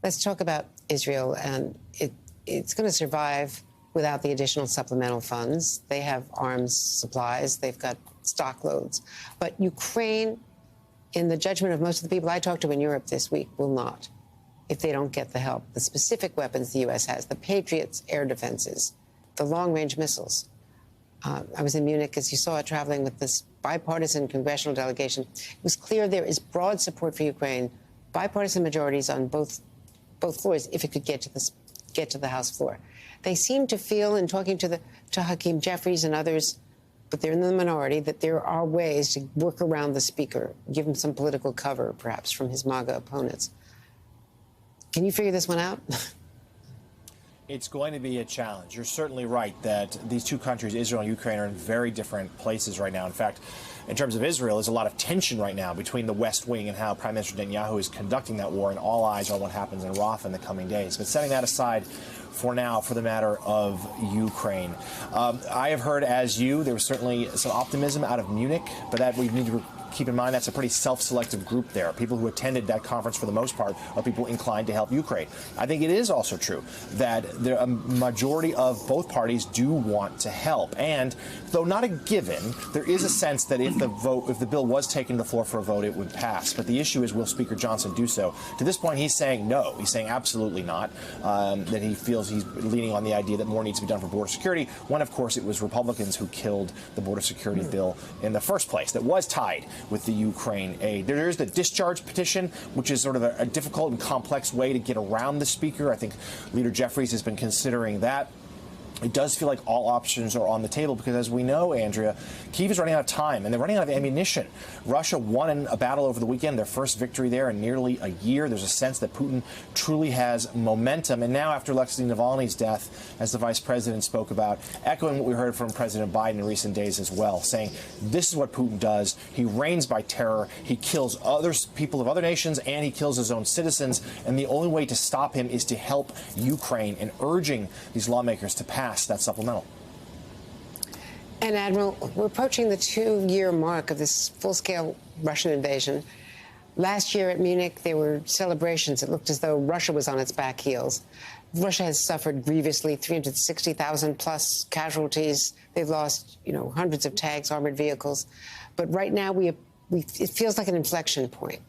Let's talk about Israel, and it's going to survive without the additional supplemental funds. They have arms supplies. They've got stock loads. But Ukraine, in the judgment of most of the people I talked to in Europe this week, will not, if they don't get the help. The specific weapons the U.S. has, the Patriots air defenses, the long-range missiles. I was in Munich, as you saw, traveling with this bipartisan congressional delegation. It was clear there is broad support for Ukraine, bipartisan majorities on both floors, if it could get to the House floor. They seem to feel, in talking to Hakeem Jeffries and others, but they're in the minority, that there are ways to work around the speaker, give him some political cover, perhaps, from his MAGA opponents. Can you figure this one out? It's going to be a challenge. You're certainly right that these two countries, Israel and Ukraine, are in very different places right now. In fact, in terms of Israel, there's a lot of tension right now between the West Wing and how Prime Minister Netanyahu is conducting that war, and all eyes are on what happens in Rafah in the coming days. But setting that aside for now, for the matter of Ukraine, I have heard, as you, there was certainly some optimism out of Munich, but that we need to keep in mind that's a pretty self-selective group there. People who attended that conference, for the most part, are people inclined to help Ukraine. I think it is also true that a majority of both parties do want to help. And though not a given, there is a sense that if the bill was taken to the floor for a vote, it would pass. But the issue is, will Speaker Johnson do so? To this point, he's saying no. He's saying absolutely not, that he feels he's leaning on the idea that more needs to be done for border security, when, of course, it was Republicans who killed the border security bill in the first place that was tied with the Ukraine aid. There's the discharge petition, which is sort of a difficult and complex way to get around the speaker. I think Leader Jeffries has been considering that. It does feel like all options are on the table because, as we know, Andrea, Kyiv is running out of time and they're running out of ammunition. Russia won a battle over the weekend, their first victory there in nearly a year. There's a sense that Putin truly has momentum. And now, after Alexei Navalny's death, as the vice president spoke about, echoing what we heard from President Biden in recent days as well, saying this is what Putin does. He reigns by terror. He kills people of other nations and he kills his own citizens. And the only way to stop him is to help Ukraine, and urging these lawmakers to pass that supplemental. And, Admiral, we're approaching the 2-year mark of this full-scale Russian invasion. Last year at Munich, there were celebrations. It looked as though Russia was on its back heels. Russia has suffered grievously, 360,000 plus casualties. They've lost, hundreds of tanks, armored vehicles. But right now, it feels like an inflection point,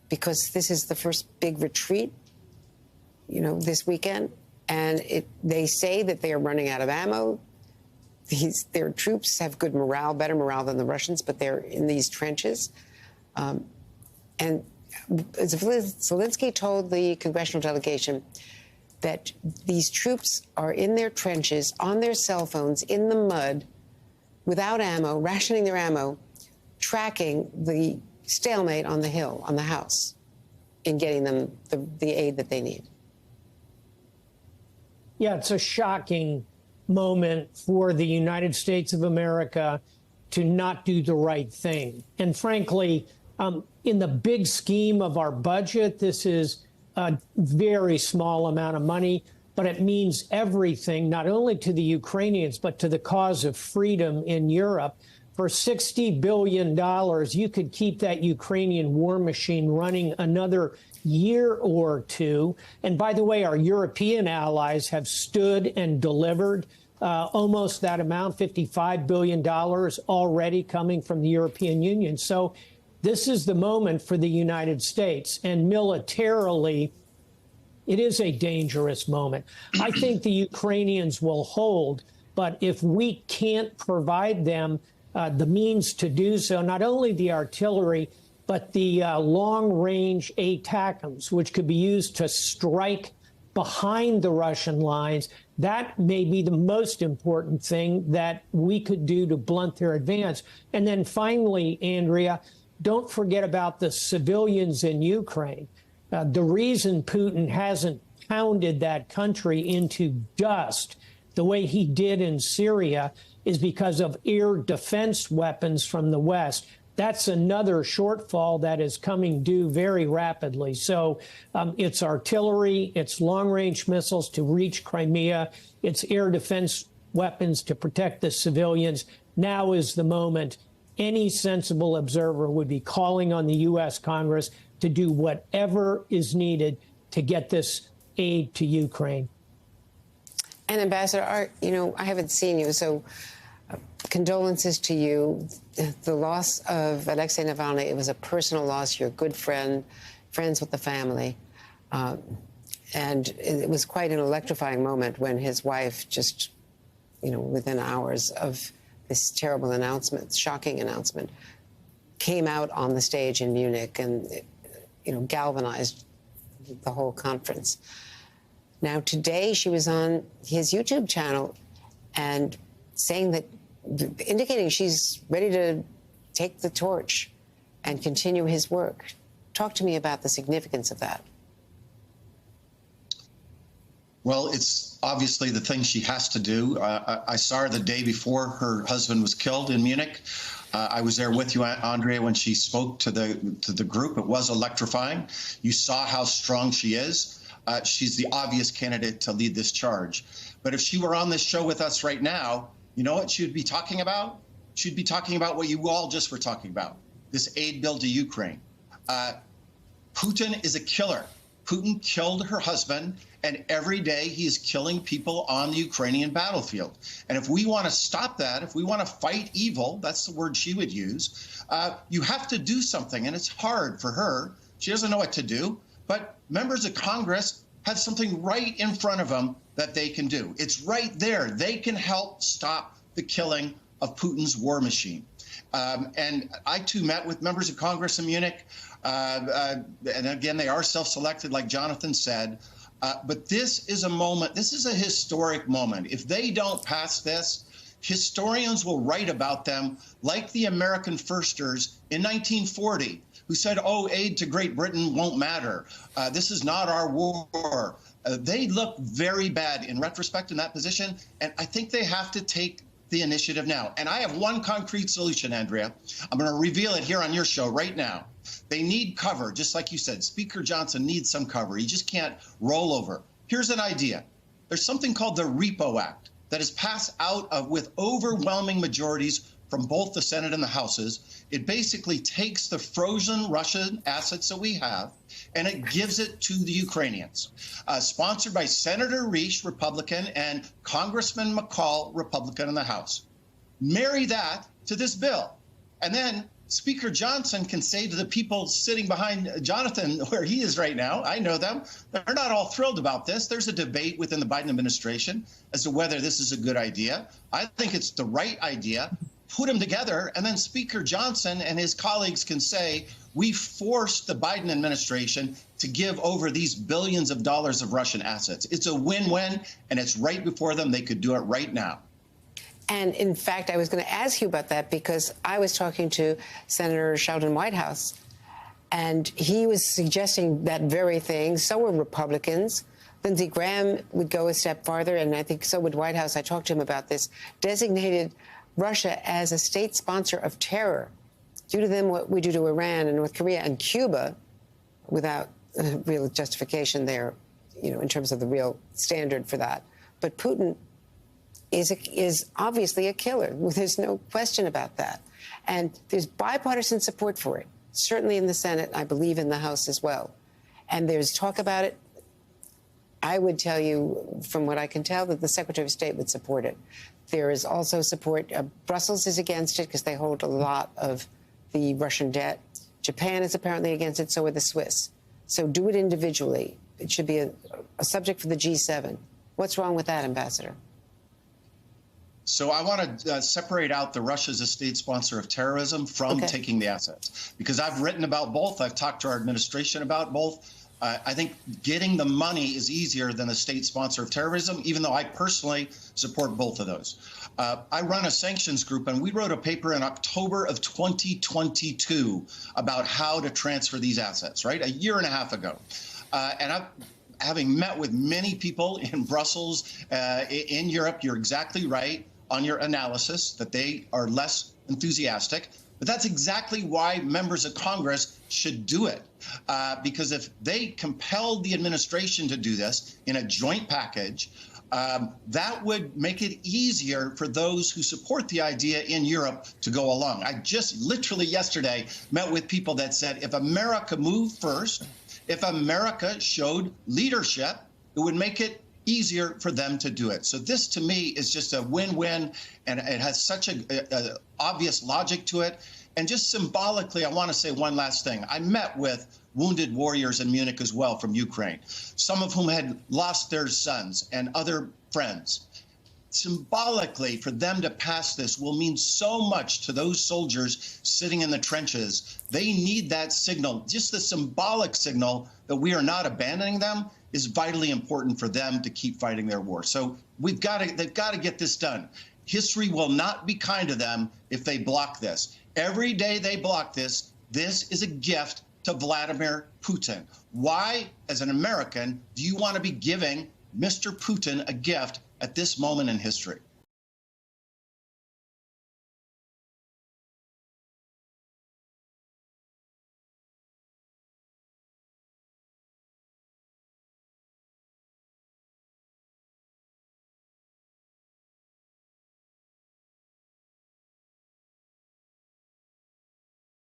because this is the first big retreat, this weekend. And they say that they are running out of ammo. Their troops have good morale, better morale than the Russians, but they're in these trenches. And Zelensky told the congressional delegation that these troops are in their trenches, on their cell phones, in the mud, without ammo, rationing their ammo, tracking the stalemate on the Hill, on the house, in getting them the aid that they need. Yeah, it's a shocking moment for the United States of America to not do the right thing. And frankly, in the big scheme of our budget, this is a very small amount of money, but it means everything, not only to the Ukrainians, but to the cause of freedom in Europe. For $60 billion, you could keep that Ukrainian war machine running another year or two. And by the way, our European allies have stood and delivered almost that amount, $55 billion already coming from the European Union. So this is the moment for the United States. And militarily, it is a dangerous moment. I think the Ukrainians will hold, but if we can't provide them the means to do so, not only the artillery, but the long-range ATACMS, which could be used to strike behind the Russian lines, that may be the most important thing that we could do to blunt their advance. And then finally, Andrea, don't forget about the civilians in Ukraine. The reason Putin hasn't pounded that country into dust the way he did in Syria is because of air defense weapons from the West. That's another shortfall that is coming due very rapidly. So it's artillery, it's long-range missiles to reach Crimea, it's air defense weapons to protect the civilians. Now is the moment. Any sensible observer would be calling on the U.S. Congress to do whatever is needed to get this aid to Ukraine. And Ambassador Art, I haven't seen you, so condolences to you. The loss of Alexei Navalny, it was a personal loss. You're a good friend, friends with the family. And it was quite an electrifying moment when his wife just, within hours of this terrible announcement, shocking announcement, came out on the stage in Munich and, galvanized the whole conference. Now, today she was on his YouTube channel and indicating she's ready to take the torch and continue his work. Talk to me about the significance of that. Well, it's obviously the thing she has to do. I saw her the day before her husband was killed in Munich. I was there with you, Andrea, when she spoke to the group. It was electrifying. You saw how strong she is. She's the obvious candidate to lead this charge. But if she were on this show with us right now, you know what she would be talking about? She'd be talking about what you all just were talking about, this aid bill to Ukraine. Putin is a killer. Putin killed her husband, and every day he is killing people on the Ukrainian battlefield. And if we want to stop that, if we want to fight evil, that's the word she would use, you have to do something, and it's hard for her. She doesn't know what to do, but members of Congress have something right in front of them that they can do. It's right there. They can help stop the killing of Putin's war machine. And I, too, met with members of Congress in Munich. And again, they are self-selected, like Jonathan said. But this is a moment, this is a historic moment. If they don't pass this, historians will write about them like the American firsters in 1940, who said, oh, aid to Great Britain won't matter. This is not our war. They look very bad in retrospect in that position. And I think they have to take the initiative now. And I have one concrete solution, Andrea. I'm going to reveal it here on your show right now. They need cover, just like you said. Speaker Johnson needs some cover. He just can't roll over. Here's an idea. There's something called the Repo Act that is passed out with overwhelming majorities from both the Senate and the Houses. It basically takes the frozen Russian assets that we have and it gives it to the Ukrainians. Sponsored by Senator Risch, Republican, and Congressman McCall, Republican in the House. Marry that to this bill. And then Speaker Johnson can say to the people sitting behind Jonathan, where he is right now, I know them, they're not all thrilled about this. There's a debate within the Biden administration as to whether this is a good idea. I think it's the right idea. Put them together, and then Speaker Johnson and his colleagues can say, we forced the Biden administration to give over these billions of dollars of Russian assets. It's a win-win, and it's right before them. They could do it right now. And in fact, I was going to ask you about that because I was talking to Senator Sheldon Whitehouse, and he was suggesting that very thing. So were Republicans. Lindsey Graham would go a step farther, and I think so would Whitehouse. I talked to him about this, designated Russia as a state sponsor of terror. Do to them what we do to Iran and North Korea and Cuba, without real justification there, in terms of the real standard for that. But Putin is obviously a killer. There's no question about that. And there's bipartisan support for it, certainly in the Senate, I believe in the House as well. And there's talk about it. I would tell you, from what I can tell, that the Secretary of State would support it. There is also support. Brussels is against it because they hold a lot of the Russian debt. Japan is apparently against it, so are the Swiss. So do it individually. It should be a subject for the G7. What's wrong with that, Ambassador? So I want to separate out the Russia as a state sponsor of terrorism from taking the assets, because I've written about both. I've talked to our administration about both. I think getting the money is easier than the state sponsor of terrorism, even though I personally support both of those. I run a sanctions group, and we wrote a paper in October of 2022 about how to transfer these assets, right? A year and a half ago. And having met with many people in Brussels, in Europe, you're exactly right on your analysis that they are less enthusiastic. But that's exactly why members of Congress should do it, because if they compelled the administration to do this in a joint package, that would make it easier for those who support the idea in Europe to go along. I just literally yesterday met with people that said if America moved first If America showed leadership, it would make it easier for them to do it. So this, to me, is just a win-win, and it has such a obvious logic to it. And just symbolically, I want to say one last thing. I met with wounded warriors in Munich as well from Ukraine, some of whom had lost their sons and other friends. Symbolically, for them to pass this will mean so much to those soldiers sitting in the trenches. They need that signal. Just the symbolic signal that we are not abandoning them is vitally important for them to keep fighting their war. So they've got to get this done. History will not be kind to them if they block this. Every day they block this, this is a gift to Vladimir Putin. Why, as an American, do you want to be giving Mr. Putin a gift at this moment in history?